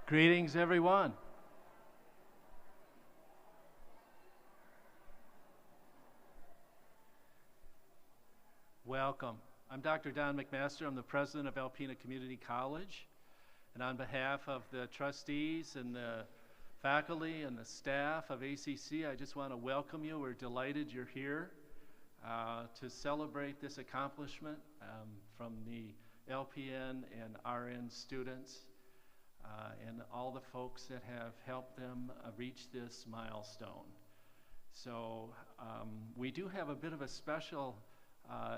Greetings, everyone. Welcome. I'm Dr. Don McMaster. I'm the president of Alpena Community College. And on behalf of the trustees and the faculty and the staff of ACC, I just want to welcome you. We're delighted you're here to celebrate this accomplishment from the LPN and RN students and all the folks that have helped them reach this milestone. So we do have a bit of a special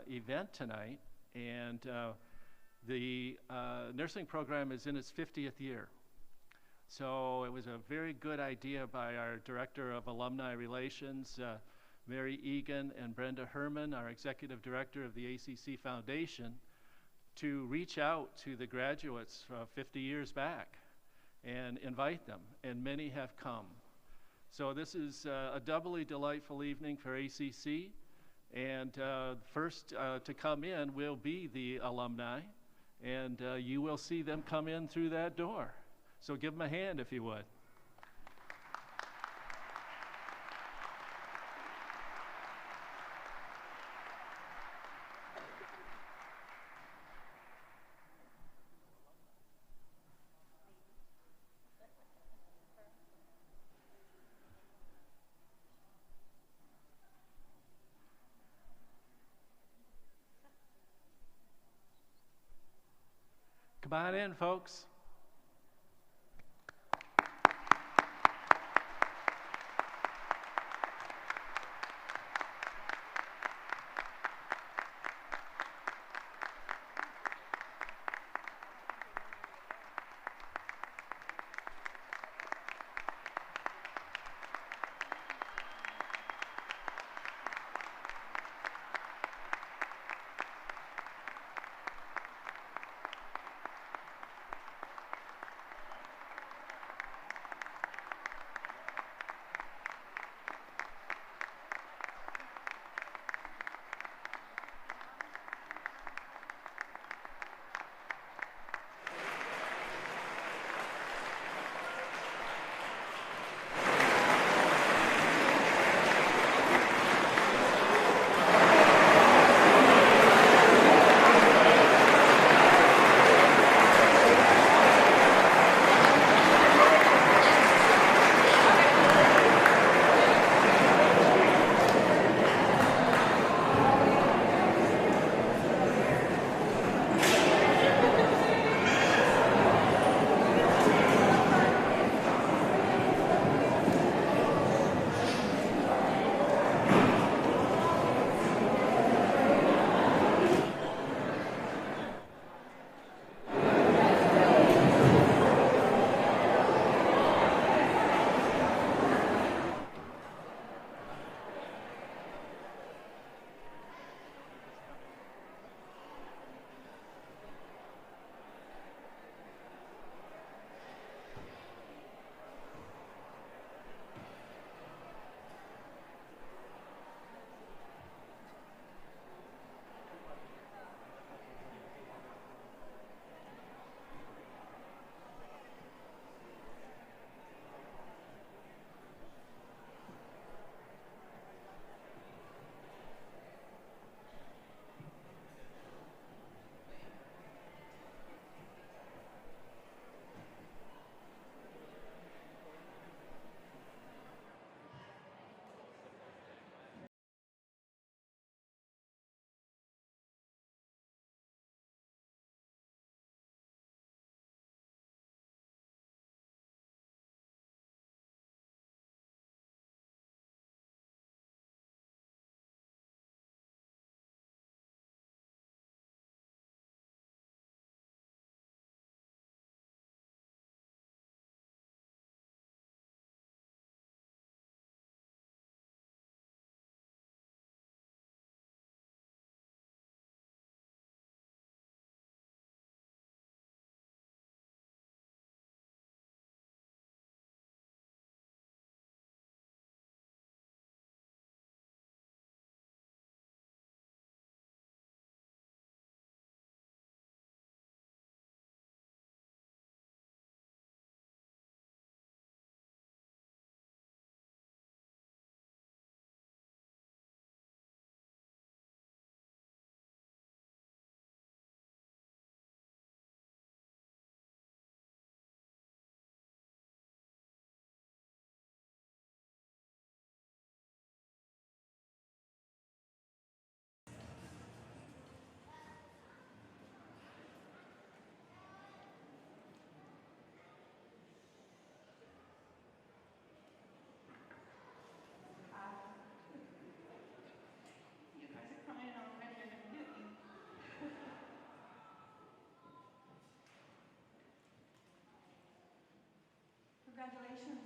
event tonight, and the nursing program is in its 50th year. So it was a very good idea by our Director of Alumni Relations, Mary Egan, and Brenda Herman, our Executive Director of the ACC Foundation, to reach out to the graduates 50 years back and invite them, and many have come. So this is a doubly delightful evening for ACC, and first to come in will be the alumni, and you will see them come in through that door. So give them a hand if you would. Come on in, folks. Congratulations.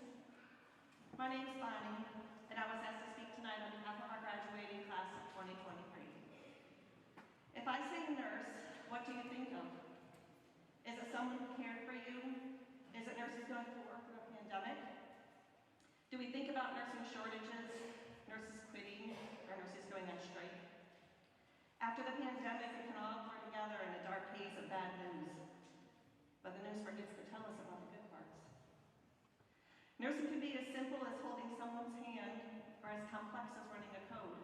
My name is Bonnie, and I was asked to speak tonight on behalf of our graduating class of 2023. If I say nurse, what do you think of? Is it someone who cared for you? Is it nurses going to work through a pandemic? Do we think about nursing shortages, nurses quitting, or nurses going on strike? After the pandemic, we can all blur together in a dark haze of bad news, but the news forgets to tell us about the good parts. Nursing can be as simple as holding someone's hand, or as complex as running a code.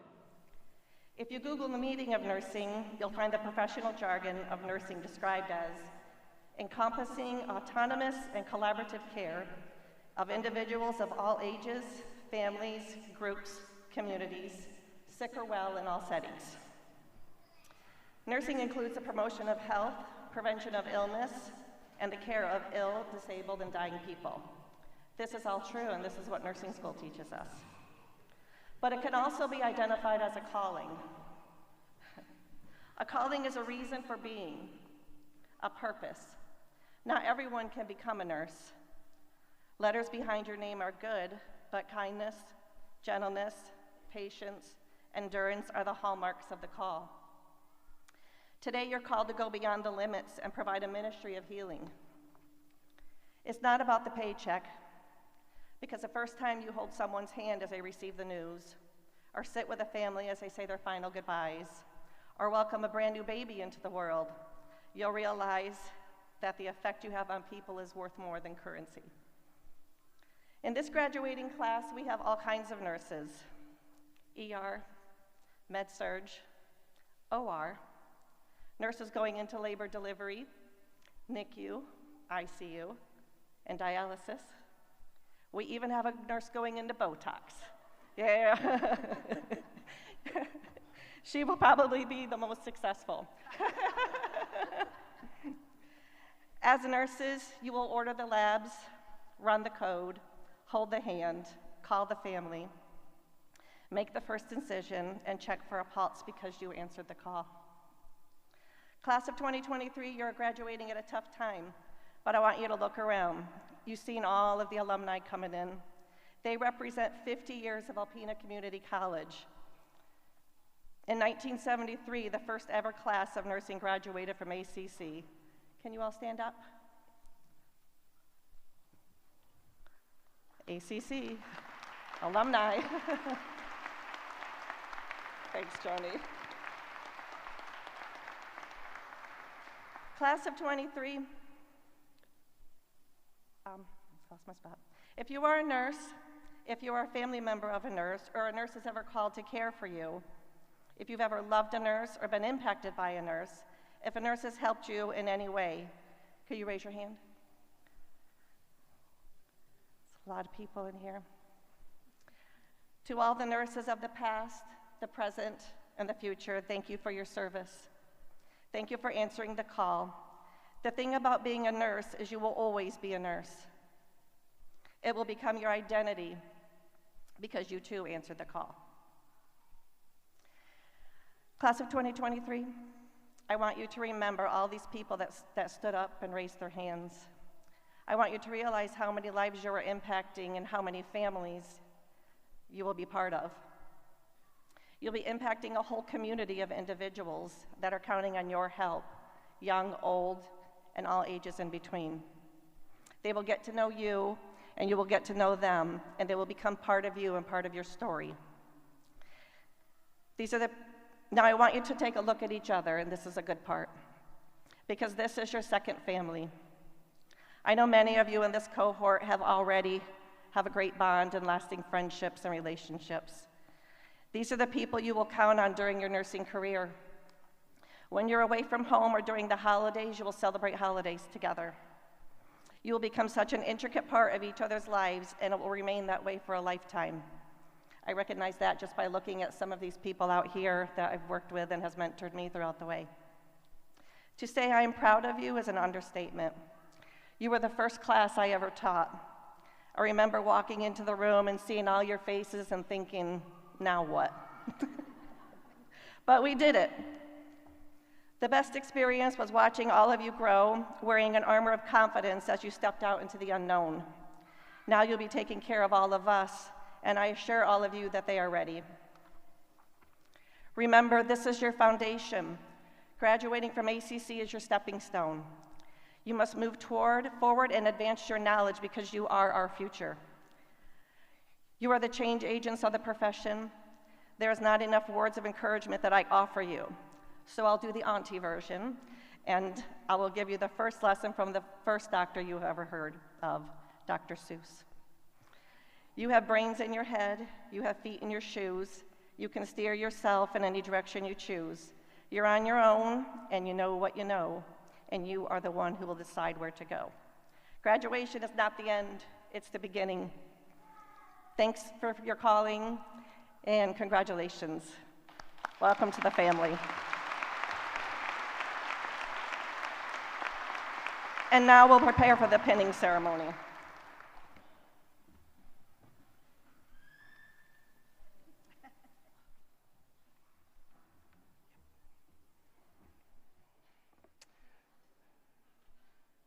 If you Google the meaning of nursing, you'll find the professional jargon of nursing described as encompassing autonomous and collaborative care of individuals of all ages, families, groups, communities, sick or well in all settings. Nursing includes the promotion of health, prevention of illness, and the care of ill, disabled, and dying people. This is all true, and this is what nursing school teaches us. But it can also be identified as a calling. A calling is a reason for being, a purpose. Not everyone can become a nurse. Letters behind your name are good, but kindness, gentleness, patience, endurance are the hallmarks of the call. Today, you're called to go beyond the limits and provide a ministry of healing. It's not about the paycheck, because the first time you hold someone's hand as they receive the news, or sit with a family as they say their final goodbyes, or welcome a brand new baby into the world, you'll realize that the effect you have on people is worth more than currency. In this graduating class, we have all kinds of nurses: ER, med-surg, OR, nurses going into labor delivery, NICU, ICU, and dialysis. We even have a nurse going into Botox. Yeah. She will probably be the most successful. As nurses, you will order the labs, run the code, hold the hand, call the family, make the first incision, and check for a pulse because you answered the call. Class of 2023, you're graduating at a tough time, but I want you to look around. You've seen all of the alumni coming in. They represent 50 years of Alpena Community College. In 1973, the first ever class of nursing graduated from ACC. Can you all stand up? ACC, alumni. Thanks, Joni. Class of 23, lost my spot. If you are a nurse, if you are a family member of a nurse, or a nurse is ever called to care for you, if you've ever loved a nurse or been impacted by a nurse, if a nurse has helped you in any way, could you raise your hand? There's a lot of people in here. To all the nurses of the past, the present, and the future, thank you for your service. Thank you for answering the call. The thing about being a nurse is you will always be a nurse. It will become your identity because you too answered the call. Class of 2023, I want you to remember all these people that stood up and raised their hands. I want you to realize how many lives you are impacting and how many families you will be part of. You'll be impacting a whole community of individuals that are counting on your help, young, old, and all ages in between. They will get to know you, and you will get to know them, and they will become part of you and part of your story. Now I want you to take a look at each other, and this is a good part, because this is your second family. I know many of you in this cohort have a great bond and lasting friendships and relationships. These are the people you will count on during your nursing career. When you're away from home or during the holidays, you will celebrate holidays together. You will become such an intricate part of each other's lives, and it will remain that way for a lifetime. I recognize that just by looking at some of these people out here that I've worked with and has mentored me throughout the way. To say I am proud of you is an understatement. You were the first class I ever taught. I remember walking into the room and seeing all your faces and thinking, now what? But we did it. The best experience was watching all of you grow, wearing an armor of confidence as you stepped out into the unknown. Now you'll be taking care of all of us, and I assure all of you that they are ready. Remember, this is your foundation. Graduating from ACC is your stepping stone. You must move forward and advance your knowledge because you are our future. You are the change agents of the profession. There is not enough words of encouragement that I offer you. So I'll do the auntie version, and I will give you the first lesson from the first doctor you have ever heard of, Dr. Seuss. You have brains in your head, you have feet in your shoes, you can steer yourself in any direction you choose. You're on your own, and you know what you know, and you are the one who will decide where to go. Graduation is not the end, it's the beginning. Thanks for your calling, and congratulations. Welcome to the family. And now we'll prepare for the pinning ceremony.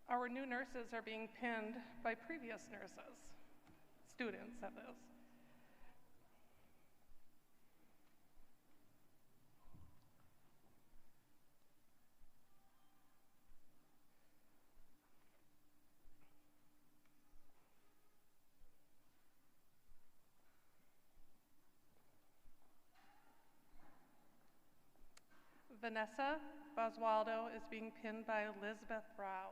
Our new nurses are being pinned by previous nurses, students that is. Vanessa Boswaldo is being pinned by Elizabeth Rao.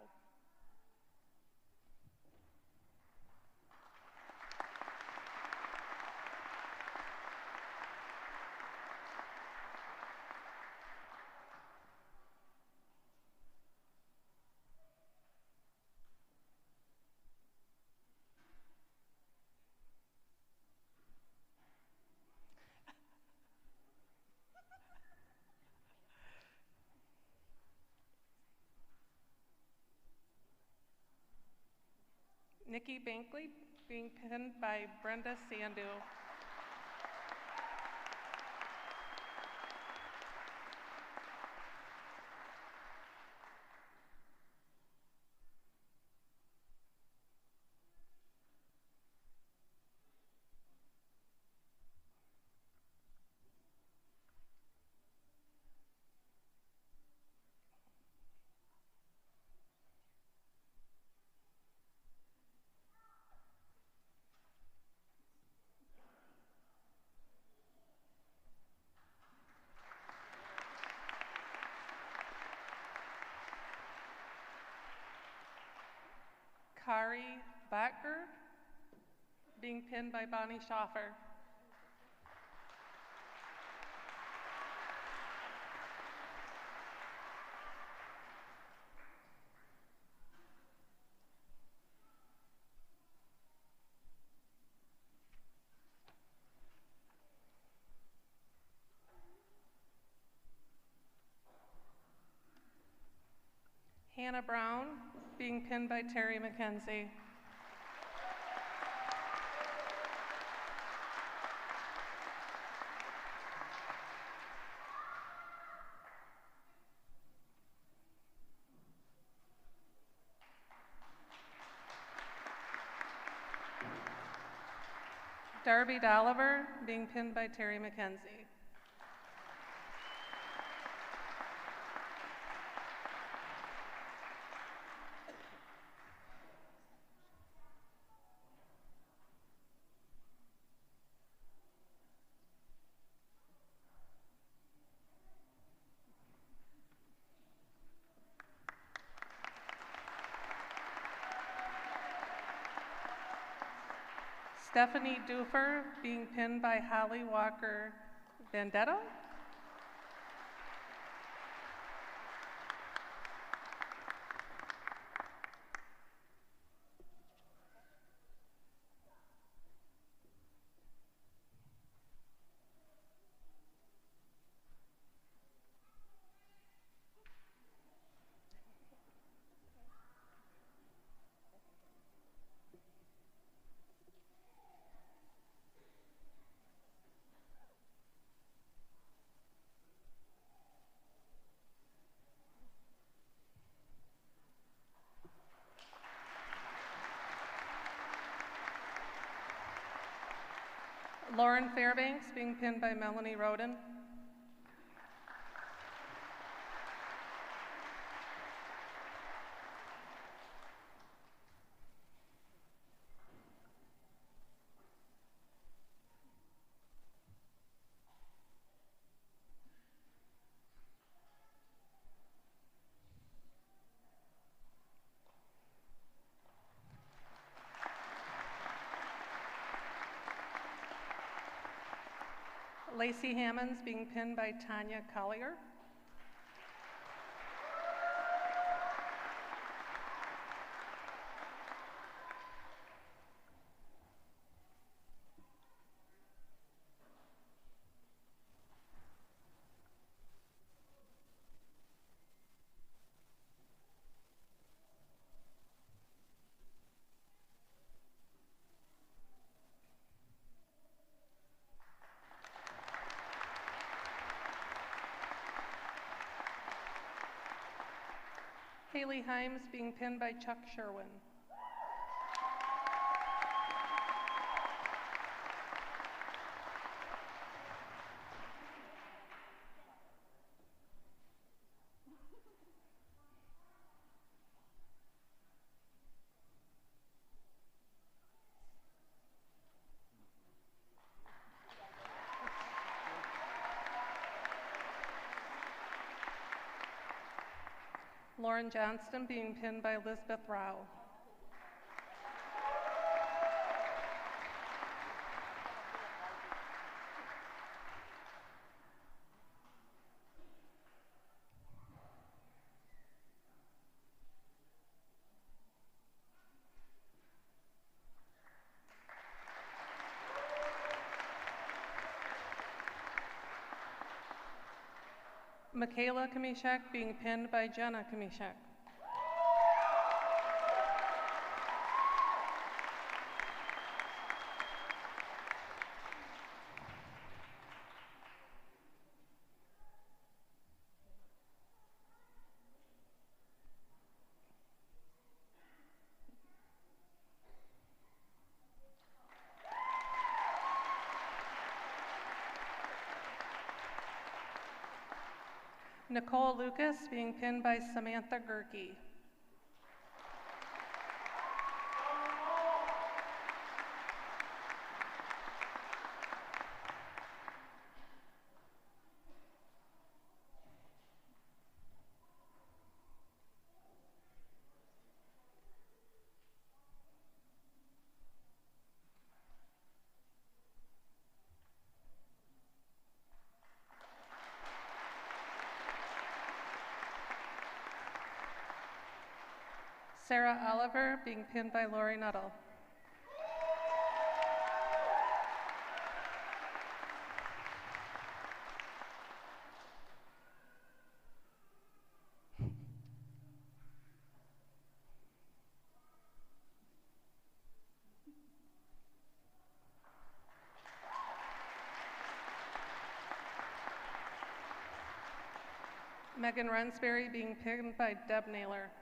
Nikki Bankley being pinned by Brenda Sandu. Kari Batker being pinned by Bonnie Schaffer. Hannah Brown being pinned by Terry McKenzie. Darby Dolliver being pinned by Terry McKenzie. Stephanie Dufer being pinned by Holly Walker Vendetto. Lauren Fairbanks being pinned by Melanie Roden. Lacey Hammonds being pinned by Tanya Collier. Haley Himes being pinned by Chuck Sherwin. Lauren Johnston being pinned by Elizabeth Rao. Michaela Kamishak being pinned by Jenna Kamishak. Nicole Lucas being pinned by Samantha Gerke. Sarah Oliver being pinned by Lori Nuttall. Megan Rensberry being pinned by Deb Naylor.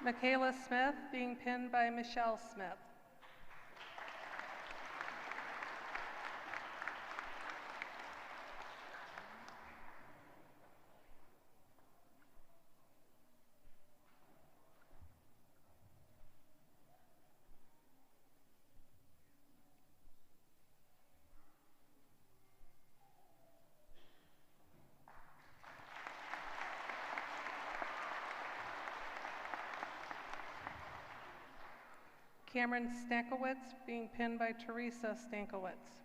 Michaela Smith being pinned by Michelle Smith. Cameron Stankiewicz being pinned by Teresa Stankiewicz.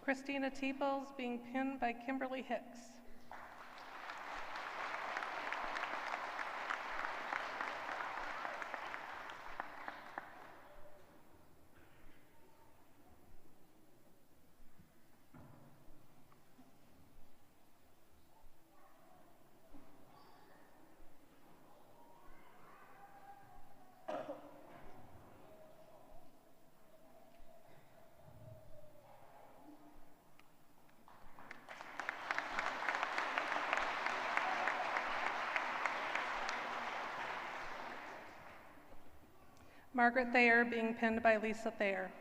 Christina Teeples being pinned by Kimberly Hicks. Margaret Thayer being pinned by Lisa Thayer.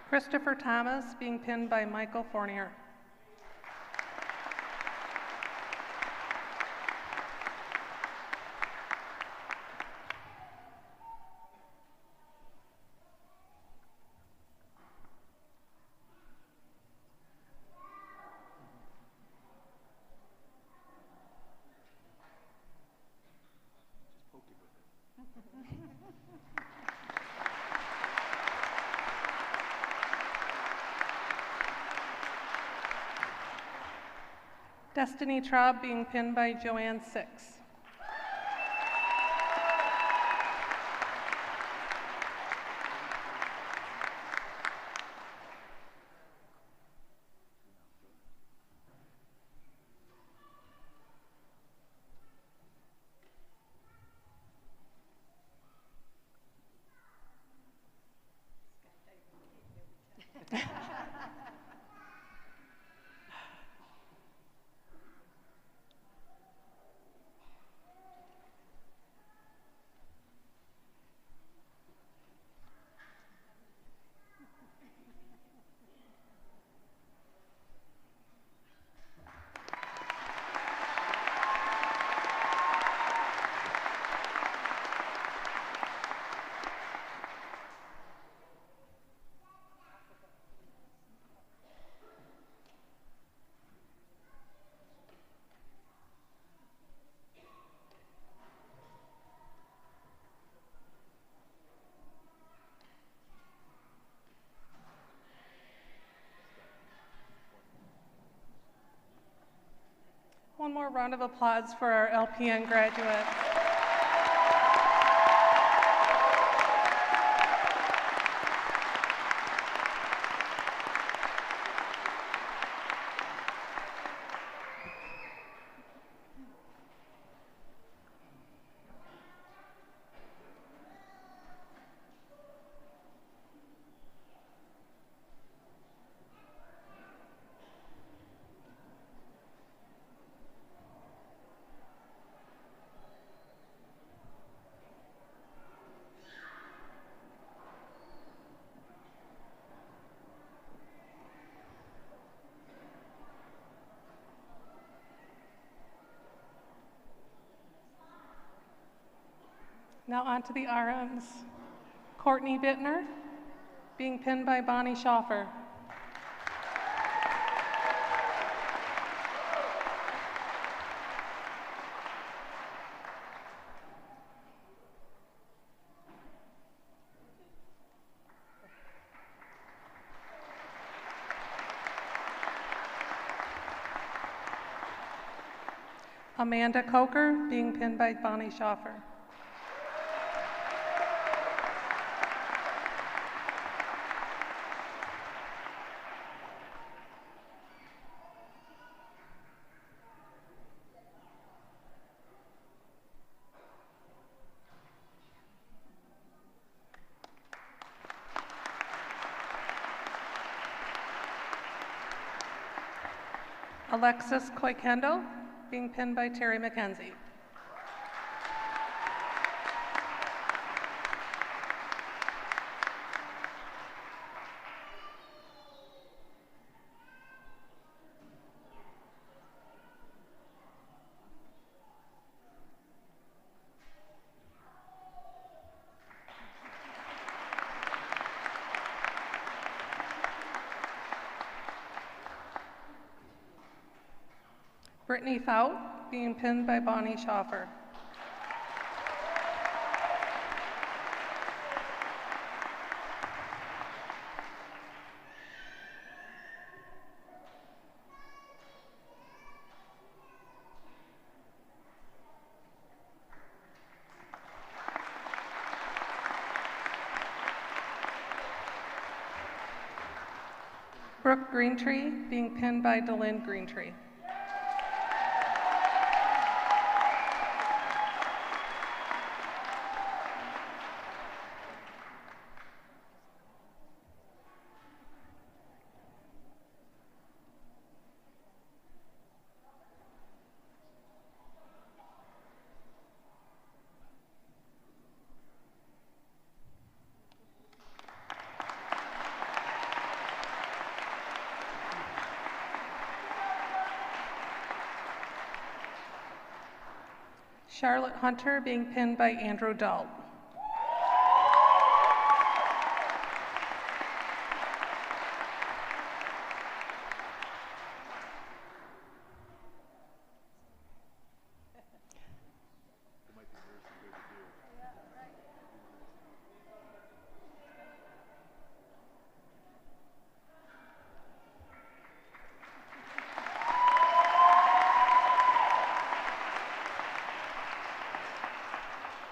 Christopher Thomas being pinned by Michael Fournier. Destiny Traub being pinned by Joanne Six. One more round of applause for our LPN graduates. Now on to the RMs. Courtney Bittner, being pinned by Bonnie Schaffer. Amanda Coker, being pinned by Bonnie Schaffer. Alexis Koikendo, being pinned by Terry McKenzie. Brittany Fout being pinned by Bonnie Schaffer. Brooke Greentree being pinned by Delynn Greentree. Charlotte Hunter being pinned by Andrew Dahl.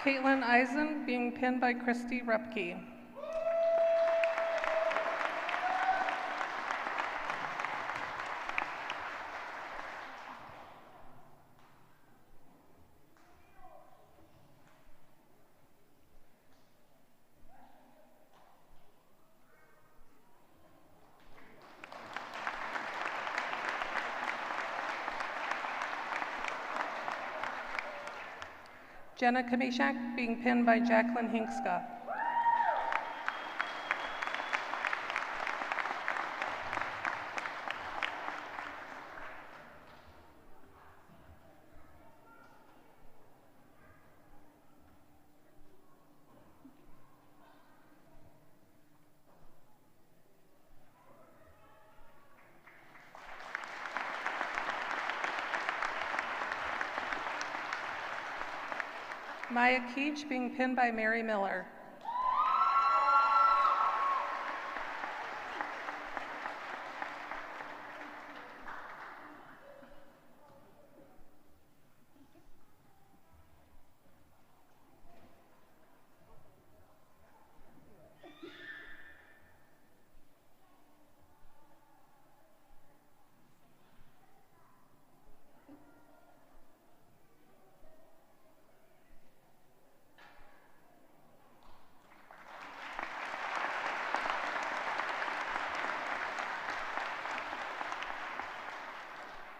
Caitlin Eisen being pinned by Christy Repke. Jenna Kamishak being pinned by Jacqueline Hinkska. Maya Keach being pinned by Mary Miller.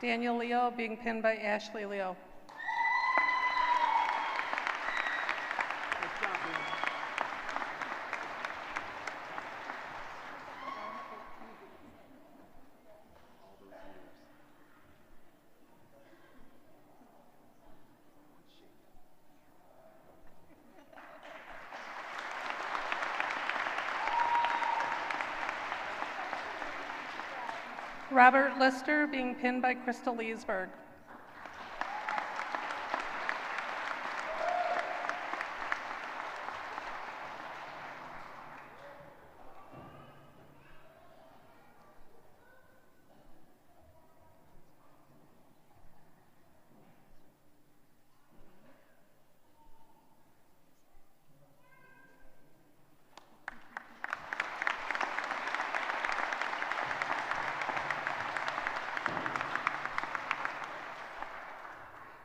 Daniel Leo being pinned by Ashley Leo. Robert Lister being pinned by Crystal Leesburg.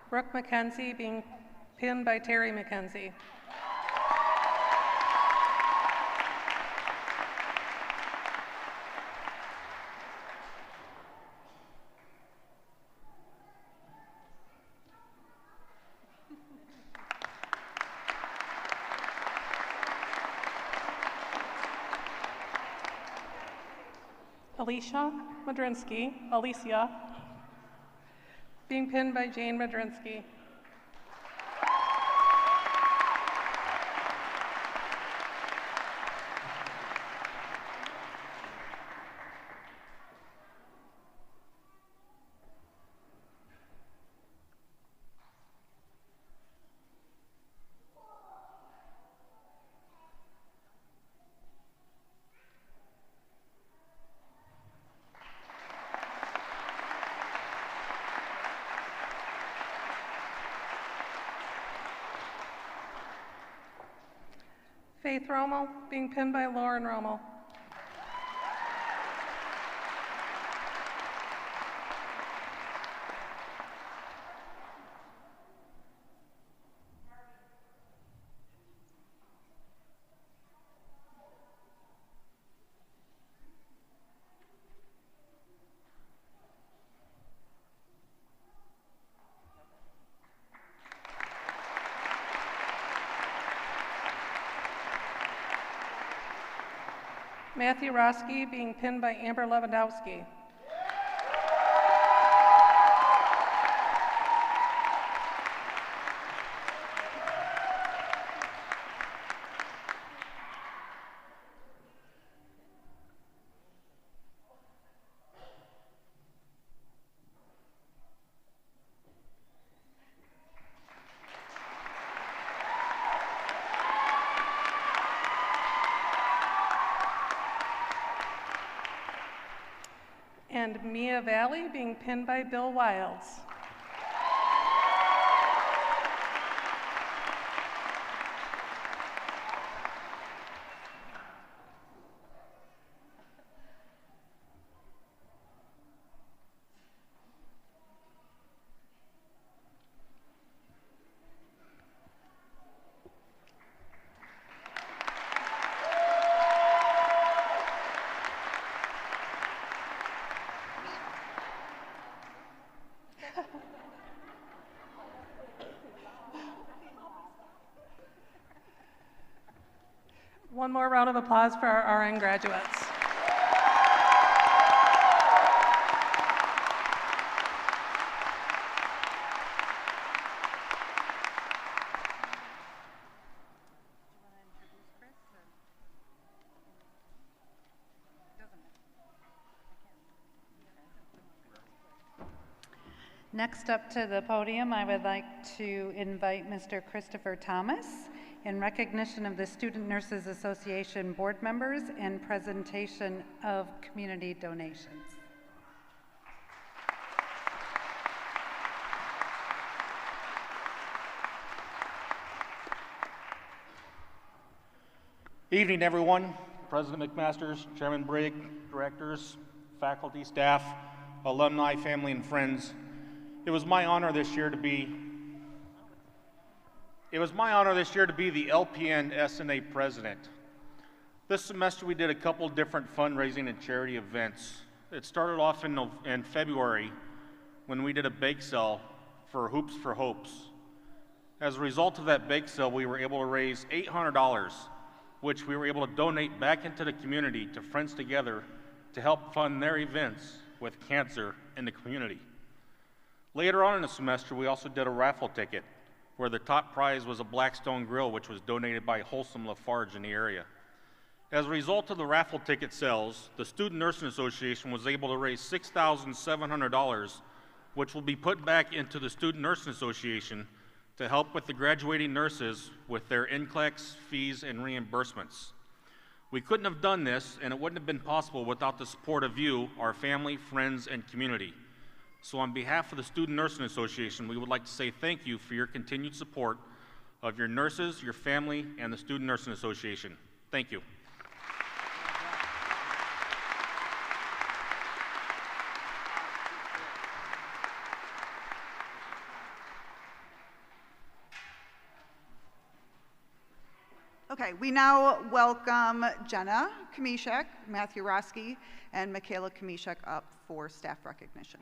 Brooke McKenzie being pinned by Terry McKenzie. Alicia being pinned by Jane Madrinsky. Faith Rommel being pinned by Lauren Rommel. Matthew Roski being pinned by Amber Lewandowski. And Mia Valley being pinned by Bill Wilds. One more round of applause for our RN graduates. Next up to the podium, I would like to invite Mr. Christopher Thomas in recognition of the Student Nurses Association board members and presentation of community donations. Evening, everyone. President McMasters, Chairman Brigg, directors, faculty, staff, alumni, family, and friends. It was my honor this year to be the LPN SNA president. This semester we did a couple different fundraising and charity events. It started off in February when we did a bake sale for Hoops for Hopes. As a result of that bake sale, we were able to raise $800, which we were able to donate back into the community to Friends Together to help fund their events with cancer in the community. Later on in the semester, we also did a raffle ticket where the top prize was a Blackstone grill, which was donated by Wholesome Lafarge in the area. As a result of the raffle ticket sales, the Student Nursing Association was able to raise $6,700, which will be put back into the Student Nursing Association to help with the graduating nurses with their NCLEX fees and reimbursements. We couldn't have done this, and it wouldn't have been possible without the support of you, our family, friends, and community. So on behalf of the Student Nursing Association, we would like to say thank you for your continued support of your nurses, your family, and the Student Nursing Association. Thank you. Okay, we now welcome Jenna Kamishek, Matthew Roski, and Michaela Kamishek up for staff recognition.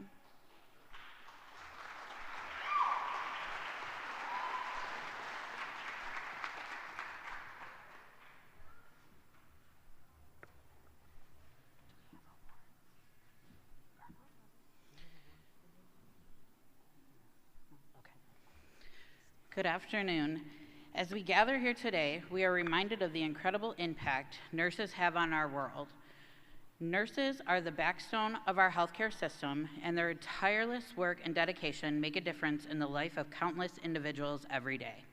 Good afternoon. As we gather here today, we are reminded of the incredible impact nurses have on our world. Nurses are the backbone of our healthcare system, and their tireless work and dedication make a difference in the life of countless individuals every day.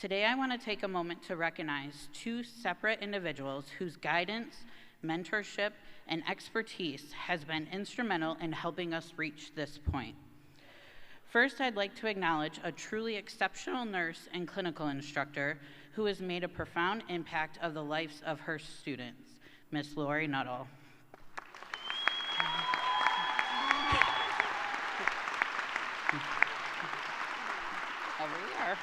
Today, I want to take a moment to recognize two separate individuals whose guidance, mentorship, and expertise has been instrumental in helping us reach this point. First, I'd like to acknowledge a truly exceptional nurse and clinical instructor who has made a profound impact of the lives of her students, Miss Lori Nuttall. Over there.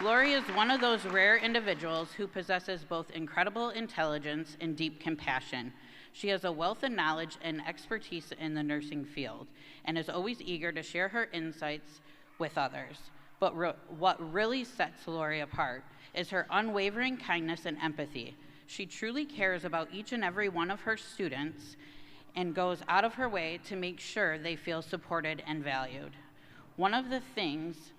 Lori is one of those rare individuals who possesses both incredible intelligence and deep compassion. She has a wealth of knowledge and expertise in the nursing field and is always eager to share her insights with others. But what really sets Lori apart is her unwavering kindness and empathy. She truly cares about each and every one of her students and goes out of her way to make sure they feel supported and valued. One of the things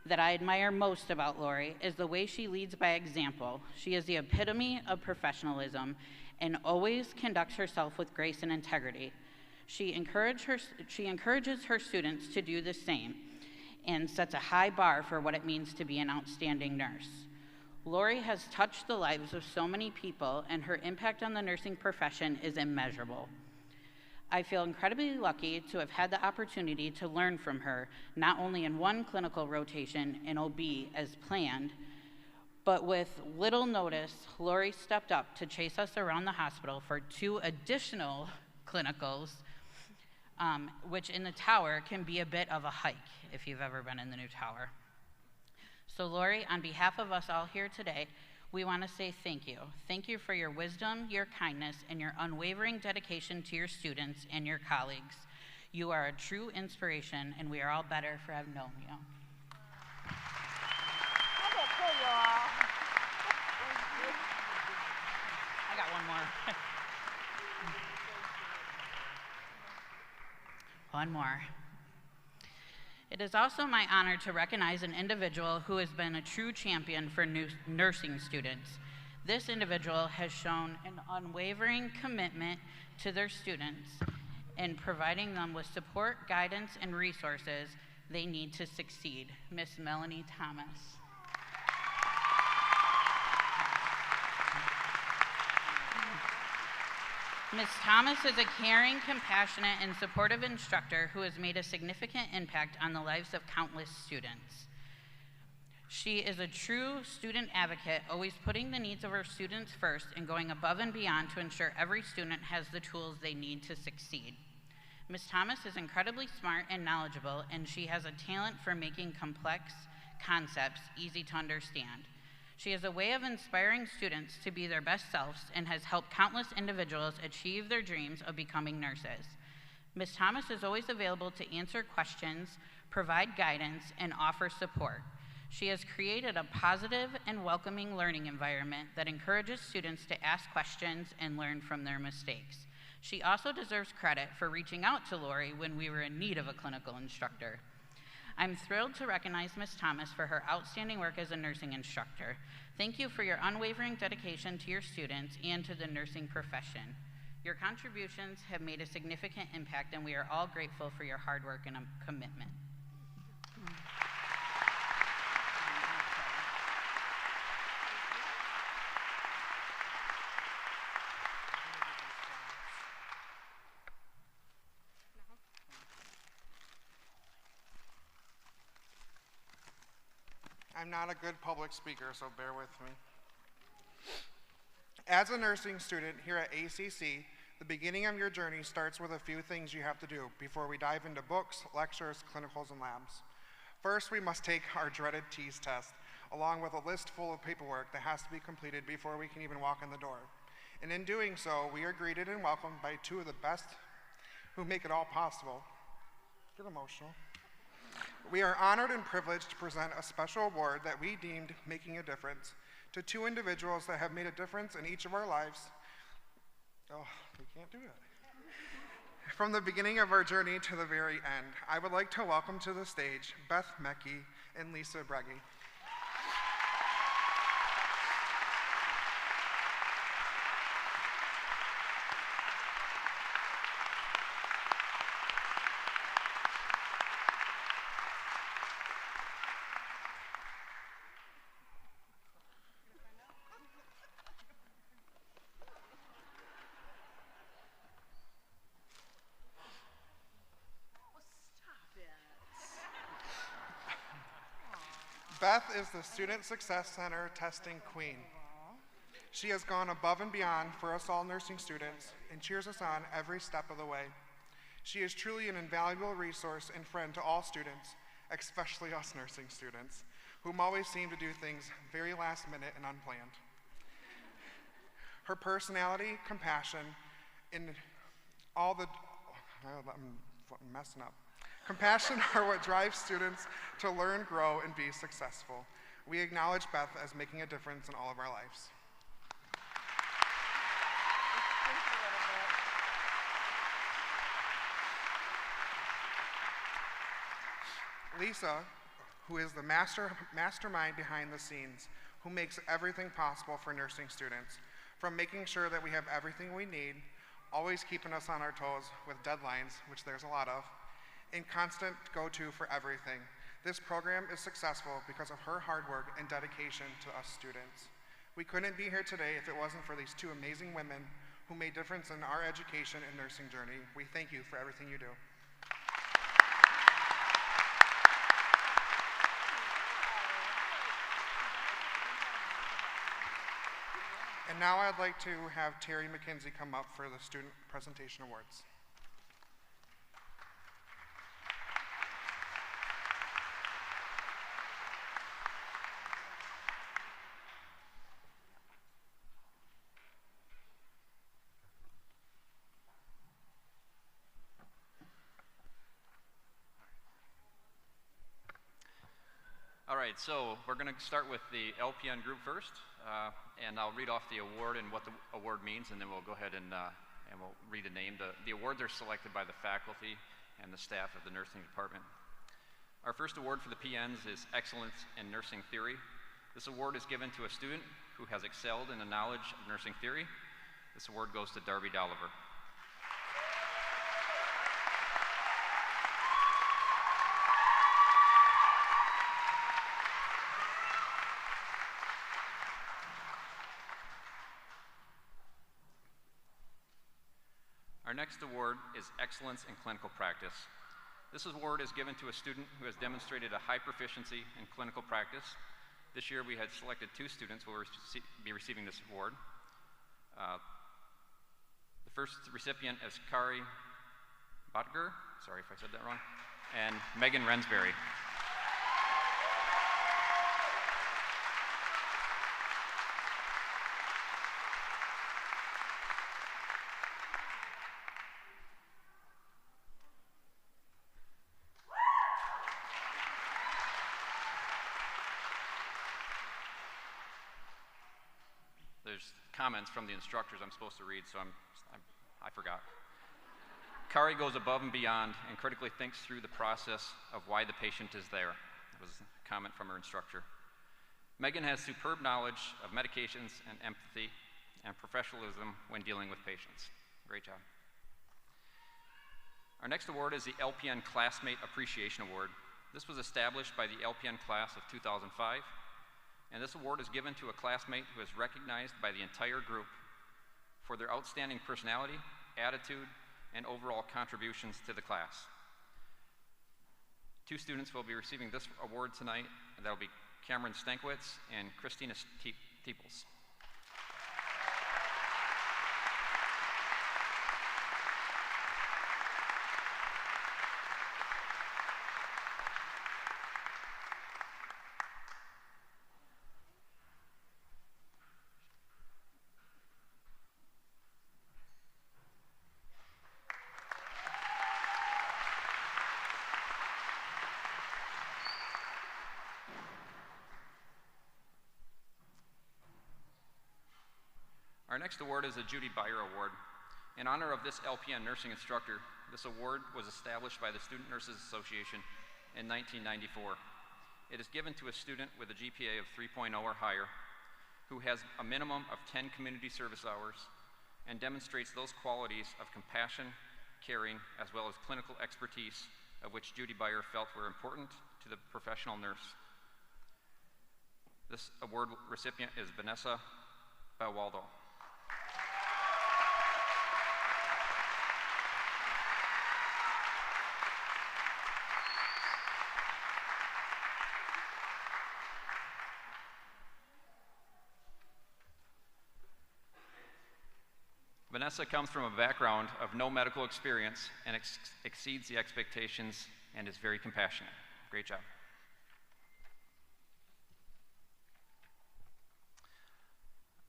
that I admire most about Lori is the way she leads by example. She is the epitome of professionalism and always conducts herself with grace and integrity. She encourages her students to do the same and sets a high bar for what it means to be an outstanding nurse. Lori has touched the lives of so many people, and her impact on the nursing profession is immeasurable. I feel incredibly lucky to have had the opportunity to learn from her, not only in one clinical rotation in OB as planned, but with little notice, Lori stepped up to chase us around the hospital for 2 additional clinicals, which in the tower can be a bit of a hike if you've ever been in the new tower. So Lori, on behalf of us all here today, we want to say thank you. Thank you for your wisdom, your kindness, and your unwavering dedication to your students and your colleagues. You are a true inspiration, and we are all better for having known you. I got one more. One more. It is also my honor to recognize an individual who has been a true champion for nursing students. This individual has shown an unwavering commitment to their students in providing them with support, guidance, and resources they need to succeed. Miss Melanie Thomas. Ms. Thomas is a caring, compassionate, and supportive instructor who has made a significant impact on the lives of countless students. She is a true student advocate, always putting the needs of her students first and going above and beyond to ensure every student has the tools they need to succeed. Ms. Thomas is incredibly smart and knowledgeable, and she has a talent for making complex concepts easy to understand. She has a way of inspiring students to be their best selves and has helped countless individuals achieve their dreams of becoming nurses. Ms. Thomas is always available to answer questions, provide guidance, and offer support. She has created a positive and welcoming learning environment that encourages students to ask questions and learn from their mistakes. She also deserves credit for reaching out to Lori when we were in need of a clinical instructor. I'm thrilled to recognize Ms. Thomas for her outstanding work as a nursing instructor. Thank you for your unwavering dedication to your students and to the nursing profession. Your contributions have made a significant impact, and we are all grateful for your hard work and commitment. I'm not a good public speaker, so bear with me. As a nursing student here at ACC, the beginning of your journey starts with a few things you have to do before we dive into books, lectures, clinicals, and labs. First, we must take our dreaded TEAS test, along with a list full of paperwork that has to be completed before we can even walk in the door. And in doing so, we are greeted and welcomed by 2 of the best who make it all possible. Get emotional. We are honored and privileged to present a special award that we deemed making a difference to 2 individuals that have made a difference in each of our lives. Oh, we can't do it. From the beginning of our journey to the very end, I would like to welcome to the stage Beth Mecke and Lisa Breggy. Beth is the Student Success Center testing queen. She has gone above and beyond for us all nursing students and cheers us on every step of the way. She is truly an invaluable resource and friend to all students, especially us nursing students, whom always seem to do things very last minute and unplanned. Her personality, compassion, and all the, I'm messing up. Compassion are what drives students to learn, grow, and be successful. We acknowledge Beth as making a difference in all of our lives. Lisa, who is the mastermind behind the scenes, who makes everything possible for nursing students, from making sure that we have everything we need, always keeping us on our toes with deadlines, which there's a lot of, and constant go-to for everything. This program is successful because of her hard work and dedication to us students. We couldn't be here today if it wasn't for these two amazing women who made a difference in our education and nursing journey. We thank you for everything you do. And now I'd like to have Terry McKenzie come up for the Student Presentation Awards. All right, so we're going to start with the LPN group first, and I'll read off the award and what the award means, and then we'll go ahead and we'll read a name. The awards are selected by the faculty and the staff of the nursing department. Our first award for the PNs is Excellence in Nursing Theory. This award is given to a student who has excelled in the knowledge of nursing theory. This award goes to Darby Dolliver. Our next award is Excellence in Clinical Practice. This award is given to a student who has demonstrated a high proficiency in clinical practice. This year we had selected 2 students who will be receiving this award. The first recipient is Kari Botger, sorry if I said that wrong, and Megan Rensberry. There's comments from the instructors I'm supposed to read, so I forgot. Kari goes above and beyond and critically thinks through the process of why the patient is there. That was a comment from her instructor. Megan has superb knowledge of medications and empathy and professionalism when dealing with patients. Great job. Our next award is the LPN Classmate Appreciation Award. This was established by the LPN class of 2005. And this award is given to a classmate who is recognized by the entire group for their outstanding personality, attitude, and overall contributions to the class. 2 students will be receiving this award tonight, and that will be Cameron Stankwitz and Christina Teeples. Our next award is the Judy Beyer Award. In honor of this LPN nursing instructor, this award was established by the Student Nurses Association in 1994. It is given to a student with a GPA of 3.0 or higher who has a minimum of 10 community service hours and demonstrates those qualities of compassion, caring, as well as clinical expertise of which Judy Beyer felt were important to the professional nurse. This award recipient is Vanessa Bawaldo. Vanessa comes from a background of no medical experience and exceeds the expectations and is very compassionate. Great job.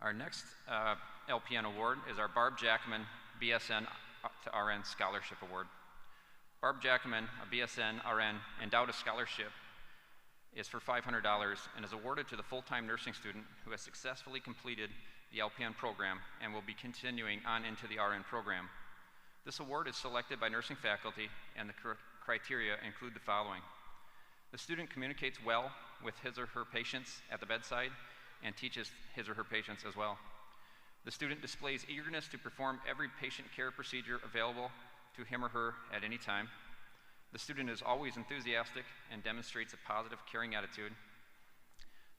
Our next LPN award is our Barb Jackman BSN to RN Scholarship Award. Barb Jackman, a BSN RN endowed a scholarship, is for $500 and is awarded to the full-time nursing student who has successfully completed the LPN program and will be continuing on into the RN program. This award is selected by nursing faculty, and the criteria include the following. The student communicates well with his or her patients at the bedside and teaches his or her patients as well. The student displays eagerness to perform every patient care procedure available to him or her at any time. The student is always enthusiastic and demonstrates a positive, caring attitude.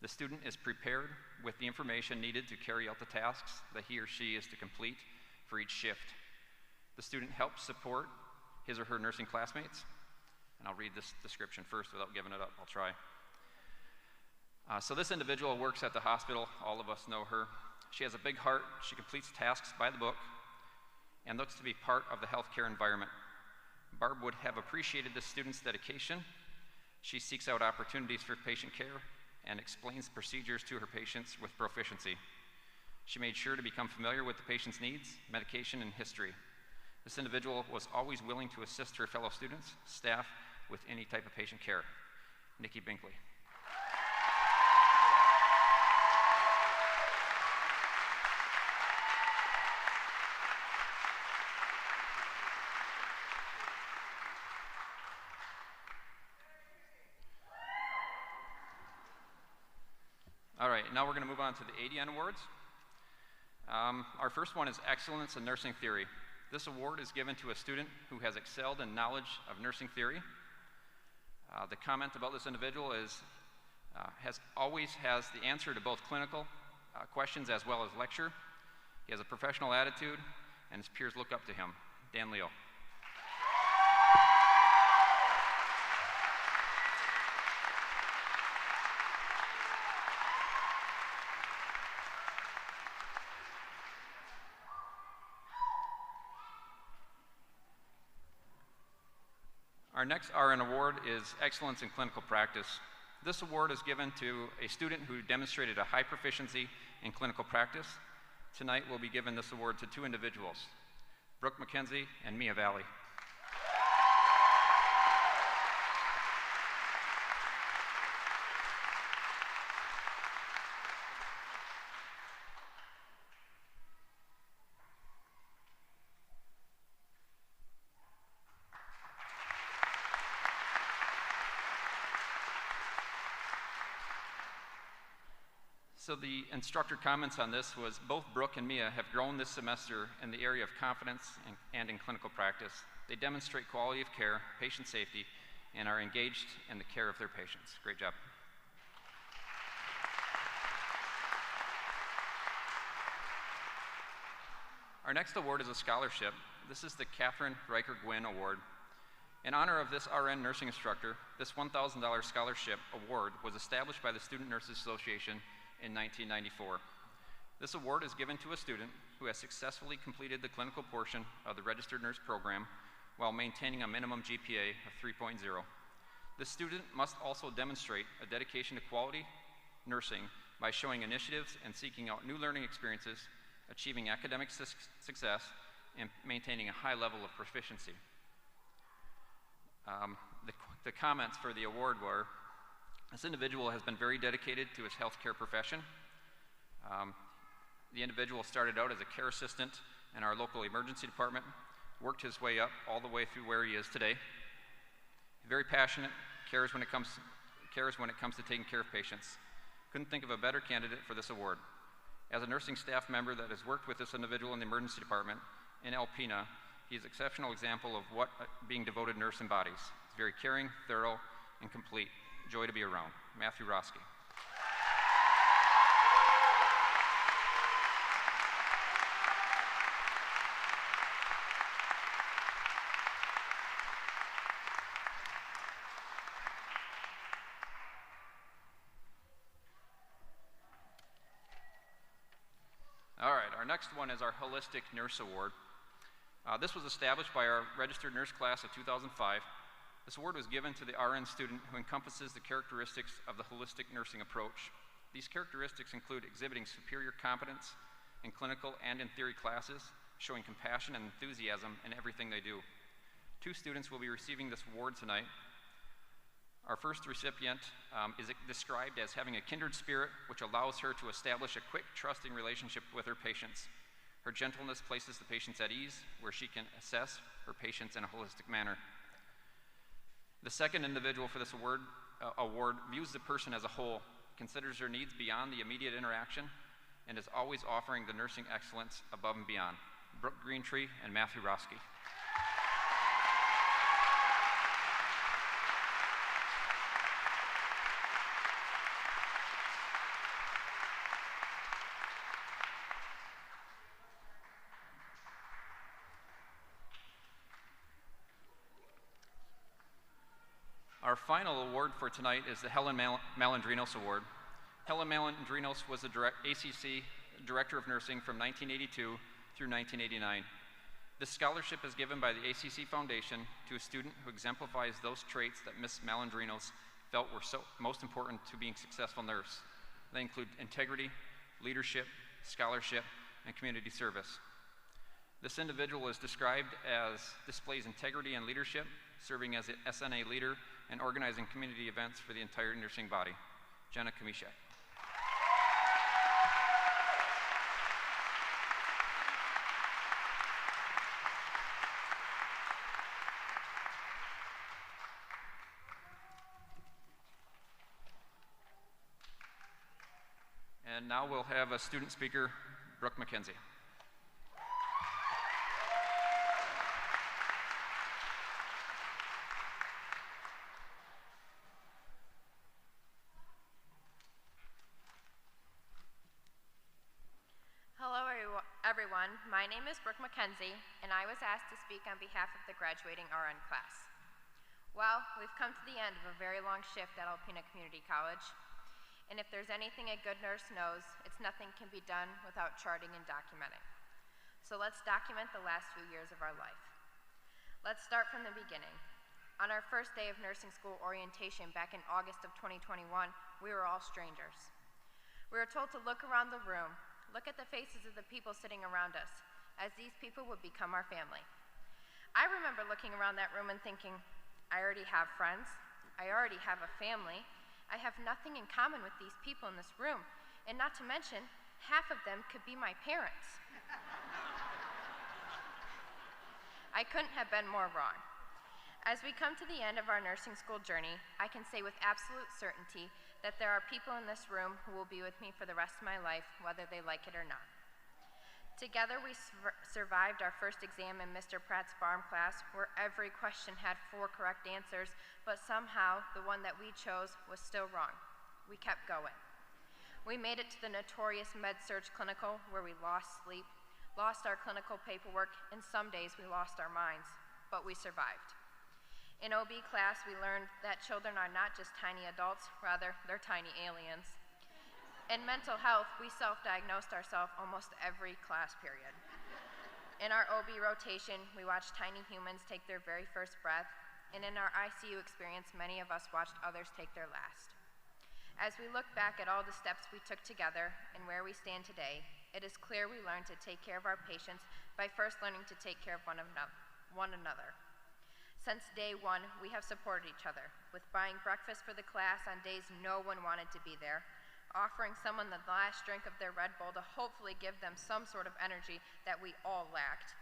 The student is prepared with the information needed to carry out the tasks that he or she is to complete for each shift. The student helps support his or her nursing classmates. And I'll read this description first without giving it up. I'll try. So this individual works at the hospital. All of us know her. She has a big heart. She completes tasks by the book and looks to be part of the healthcare environment. Barb would have appreciated the student's dedication. She seeks out opportunities for patient care and explains procedures to her patients with proficiency. She made sure to become familiar with the patient's needs, medication, and history. This individual was always willing to assist her fellow students, staff, with any type of patient care. Nikki Binkley. All right, now we're going to move on to the ADN Awards. Our first one is Excellence in Nursing Theory. This award is given to a student who has excelled in knowledge of nursing theory. The comment about this individual is always has the answer to both clinical questions as well as lecture. He has a professional attitude, and his peers look up to him. Dan Leo. Our next RN award is Excellence in Clinical Practice. This award is given to a student who demonstrated a high proficiency in clinical practice. Tonight we'll be giving this award to two individuals, Brooke McKenzie and Mia Valley. So the instructor comments on this was both Brooke and Mia have grown this semester in the area of confidence and in clinical practice. They demonstrate quality of care, patient safety, and are engaged in the care of their patients. Great job. Our next award is a scholarship. This is the Catherine Riker Gwynn Award. In honor of this RN nursing instructor, this $1,000 scholarship award was established by the Student Nurses Association in 1994. This award is given to a student who has successfully completed the clinical portion of the registered nurse program while maintaining a minimum GPA of 3.0. The student must also demonstrate a dedication to quality nursing by showing initiatives and seeking out new learning experiences, achieving academic success, and maintaining a high level of proficiency. The comments for the award were, this individual has been very dedicated to his healthcare profession. The individual started out as a care assistant in our local emergency department, worked his way up all the way through where he is today. Very passionate, cares when it comes to taking care of patients. Couldn't think of a better candidate for this award. As a nursing staff member that has worked with this individual in the emergency department in Alpena, he's an exceptional example of what being a devoted nurse embodies. He's very caring, thorough, and complete. Joy to be around. Matthew Roski. All right, our next one is our Holistic Nurse Award. This was established by our registered nurse class of 2005. This award was given to the RN student who encompasses the characteristics of the holistic nursing approach. These characteristics include exhibiting superior competence in clinical and in theory classes, showing compassion and enthusiasm in everything they do. 2 students will be receiving this award tonight. Our first recipient is described as having a kindred spirit, which allows her to establish a quick, trusting relationship with her patients. Her gentleness places the patients at ease, where she can assess her patients in a holistic manner. The second individual for this award views the person as a whole, considers their needs beyond the immediate interaction, and is always offering the nursing excellence above and beyond. Brooke Greentree and Matthew Roski. Our final award for tonight is the Helen Malandrinos Award. Helen Malandrinos was the ACC Director of Nursing from 1982 through 1989. This scholarship is given by the ACC Foundation to a student who exemplifies those traits that Ms. Malandrinos felt were most important to being a successful nurse. They include integrity, leadership, scholarship, and community service. This individual is described as displays integrity and leadership, serving as an SNA leader and organizing community events for the entire nursing body. Jenna Kamishek. And now we'll have a student speaker, Brooke McKenzie. Hello everyone, my name is Brooke McKenzie, and I was asked to speak on behalf of the graduating RN class. Well, we've come to the end of a very long shift at Alpena Community College, and if there's anything a good nurse knows, it's nothing can be done without charting and documenting. So let's document the last few years of our life. Let's start from the beginning. On our first day of nursing school orientation back in August of 2021, we were all strangers. We were told to look around the room, look at the faces of the people sitting around us, as these people would become our family. I remember looking around that room and thinking, I already have friends, I already have a family, I have nothing in common with these people in this room, and not to mention, half of them could be my parents. I couldn't have been more wrong. As we come to the end of our nursing school journey, I can say with absolute certainty that there are people in this room who will be with me for the rest of my life, whether they like it or not. Together, we survived our first exam in Mr. Pratt's farm class, where every question had 4 correct answers, but somehow the one that we chose was still wrong. We kept going. We made it to the notorious med-surg clinical, where we lost sleep, lost our clinical paperwork, and some days we lost our minds, but we survived. In OB class, we learned that children are not just tiny adults, rather, they're tiny aliens. In mental health, we self-diagnosed ourselves almost every class period. In our OB rotation, we watched tiny humans take their very first breath, and in our ICU experience, many of us watched others take their last. As we look back at all the steps we took together and where we stand today, it is clear we learned to take care of our patients by first learning to take care of one another. Since day one, we have supported each other, with buying breakfast for the class on days no one wanted to be there, offering someone the last drink of their Red Bull to hopefully give them some sort of energy that we all lacked,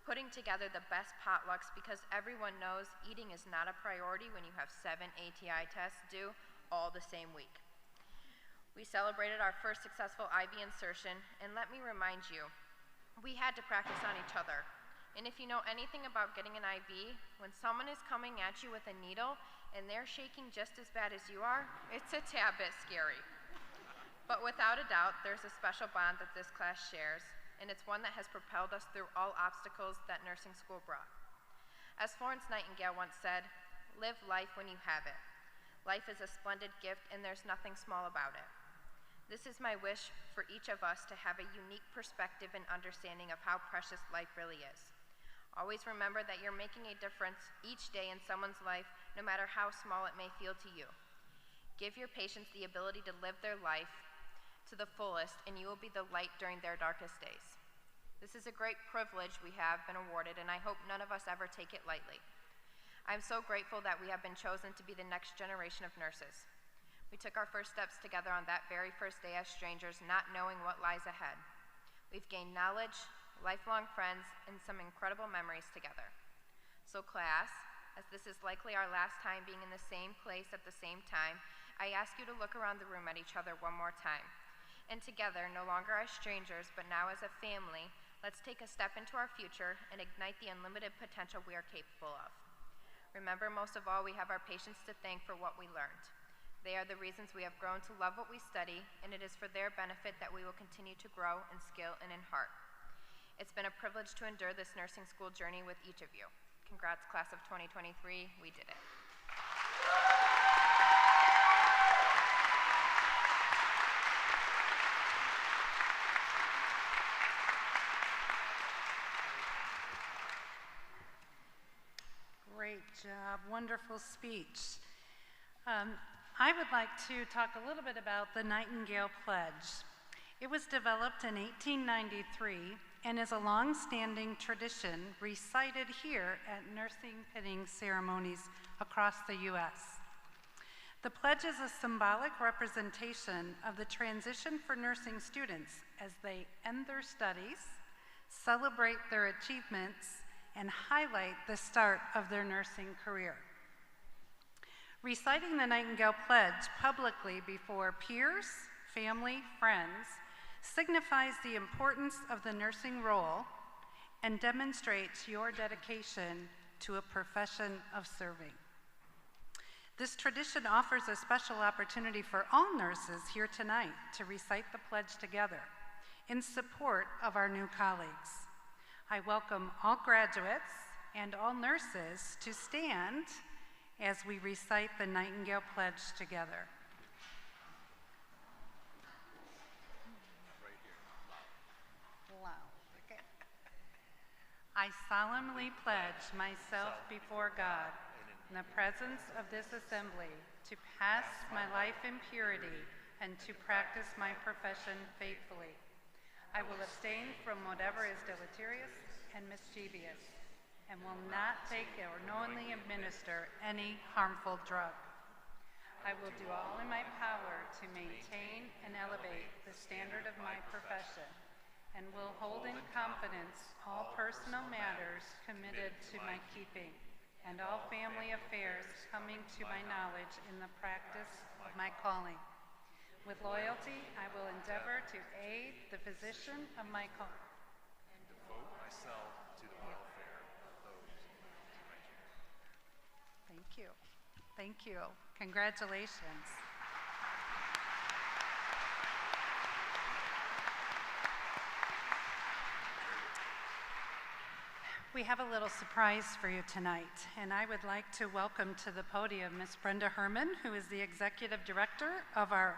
putting together the best potlucks because everyone knows eating is not a priority when you have 7 ATI tests due all the same week. We celebrated our first successful IV insertion, and let me remind you, we had to practice on each other. And if you know anything about getting an IV, when someone is coming at you with a needle and they're shaking just as bad as you are, it's a tad bit scary. But without a doubt, there's a special bond that this class shares, and it's one that has propelled us through all obstacles that nursing school brought. As Florence Nightingale once said, "Live life when you have it. Life is a splendid gift, and there's nothing small about it." This is my wish for each of us to have a unique perspective and understanding of how precious life really is. Always remember that you're making a difference each day in someone's life, no matter how small it may feel to you. Give your patients the ability to live their life to the fullest, and you will be the light during their darkest days. This is a great privilege we have been awarded, and I hope none of us ever take it lightly. I'm so grateful that we have been chosen to be the next generation of nurses. We took our first steps together on that very first day as strangers, not knowing what lies ahead. We've gained knowledge, lifelong friends, and some incredible memories together. So class, as this is likely our last time being in the same place at the same time, I ask you to look around the room at each other one more time. And together, no longer as strangers, but now as a family, let's take a step into our future and ignite the unlimited potential we are capable of. Remember, most of all, we have our patients to thank for what we learned. They are the reasons we have grown to love what we study, and it is for their benefit that we will continue to grow in skill and in heart. It's been a privilege to endure this nursing school journey with each of you. Congrats, class of 2023, we did it. Great job, wonderful speech. I would like to talk a little bit about the Nightingale Pledge. It was developed in 1893 and is a long-standing tradition recited here at nursing pinning ceremonies across the U.S. The pledge is a symbolic representation of the transition for nursing students as they end their studies, celebrate their achievements, and highlight the start of their nursing career. Reciting the Nightingale Pledge publicly before peers, family, friends signifies the importance of the nursing role and demonstrates your dedication to a profession of serving. This tradition offers a special opportunity for all nurses here tonight to recite the pledge together in support of our new colleagues. I welcome all graduates and all nurses to stand as we recite the Nightingale Pledge together. Okay. I solemnly pledge myself before God in the presence of this assembly to pass my life in purity and to practice my profession faithfully. I will abstain from whatever is deleterious and mischievous, and will not take or knowingly administer any harmful drug. I will do all in my power to maintain and elevate the standard of my profession, and will hold in confidence all personal matters committed to my keeping, and all family affairs coming to my knowledge in the practice of my calling. With loyalty, I will endeavor to aid the physician of my calling. And devote myself to the welfare of those in my care. Thank you. Thank you. Congratulations. We have a little surprise for you tonight, and I would like to welcome to the podium Ms. Brenda Herman, who is the Executive Director of our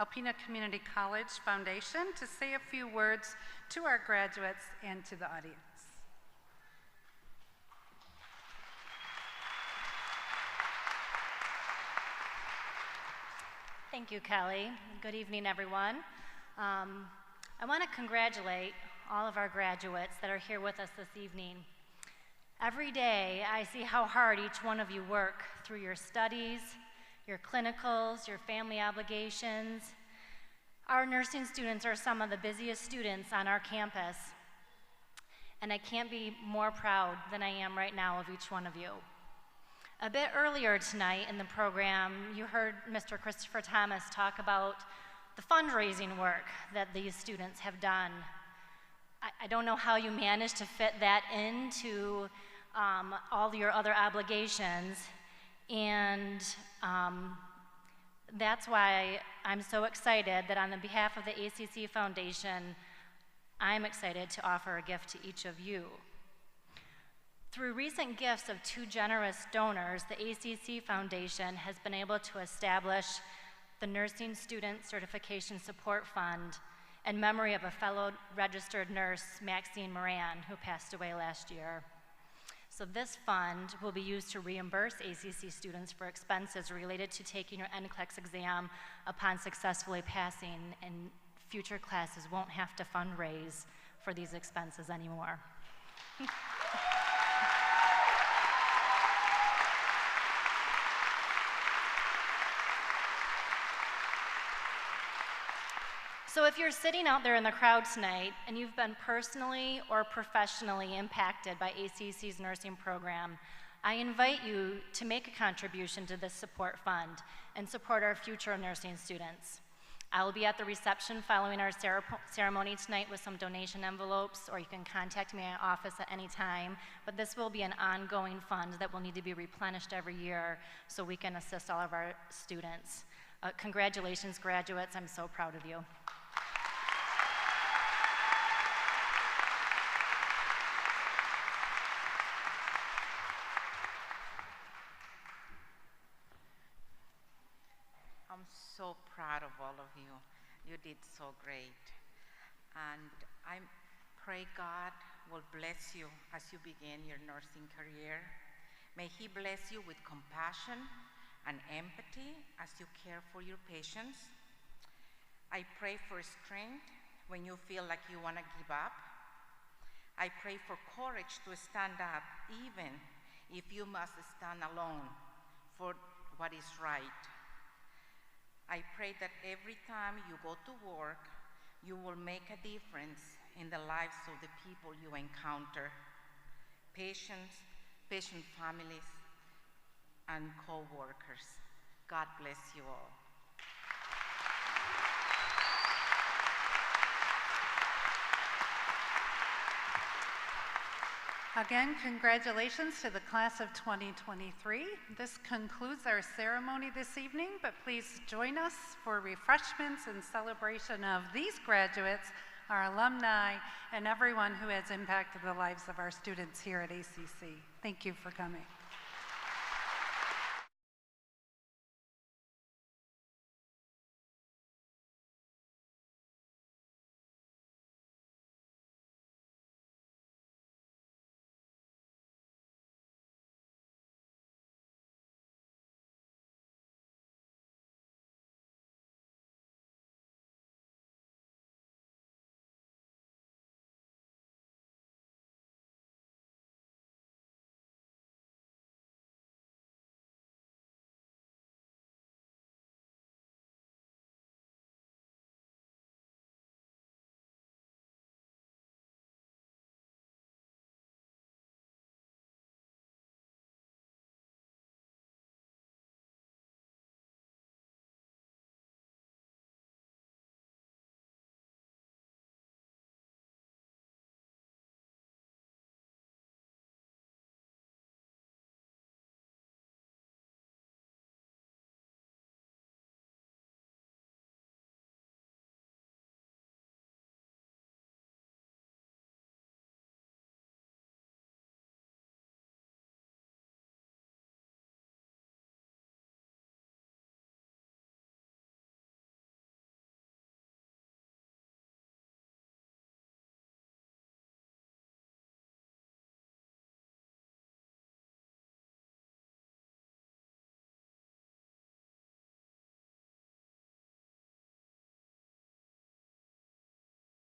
Alpena Community College Foundation, to say a few words to our graduates and to the audience. Thank you, Kelly. Good evening, everyone. I want to congratulate all of our graduates that are here with us this evening. Every day, I see how hard each one of you work through your studies, your clinicals, your family obligations. Our nursing students are some of the busiest students on our campus, and I can't be more proud than I am right now of each one of you. A bit earlier tonight in the program, you heard Mr. Christopher Thomas talk about the fundraising work that these students have done. I don't know how you managed to fit that into all your other obligations, and that's why I'm so excited that on the behalf of the ACC Foundation, I'm excited to offer a gift to each of you. Through recent gifts of 2 generous donors, the ACC Foundation has been able to establish the Nursing Student Certification Support Fund, in memory of a fellow registered nurse, Maxine Moran, who passed away last year. So this fund will be used to reimburse ACC students for expenses related to taking your NCLEX exam upon successfully passing, and future classes won't have to fundraise for these expenses anymore. So if you're sitting out there in the crowd tonight and you've been personally or professionally impacted by ACC's nursing program, I invite you to make a contribution to this support fund and support our future nursing students. I will be at the reception following our ceremony tonight with some donation envelopes, or you can contact me at my office at any time, but this will be an ongoing fund that will need to be replenished every year so we can assist all of our students. Congratulations, graduates. I'm so proud of you. I'm so proud of all of you. You did so great. And I pray God will bless you as you begin your nursing career. May He bless you with compassion and empathy as you care for your patients. I pray for strength when you feel like you want to give up. I pray for courage to stand up even if you must stand alone for what is right. I pray that every time you go to work, you will make a difference in the lives of the people you encounter, patients, patient families, and co-workers. God bless you all. Again, congratulations to the class of 2023. This concludes our ceremony this evening, but please join us for refreshments and celebration of these graduates, our alumni, and everyone who has impacted the lives of our students here at ACC. Thank you for coming.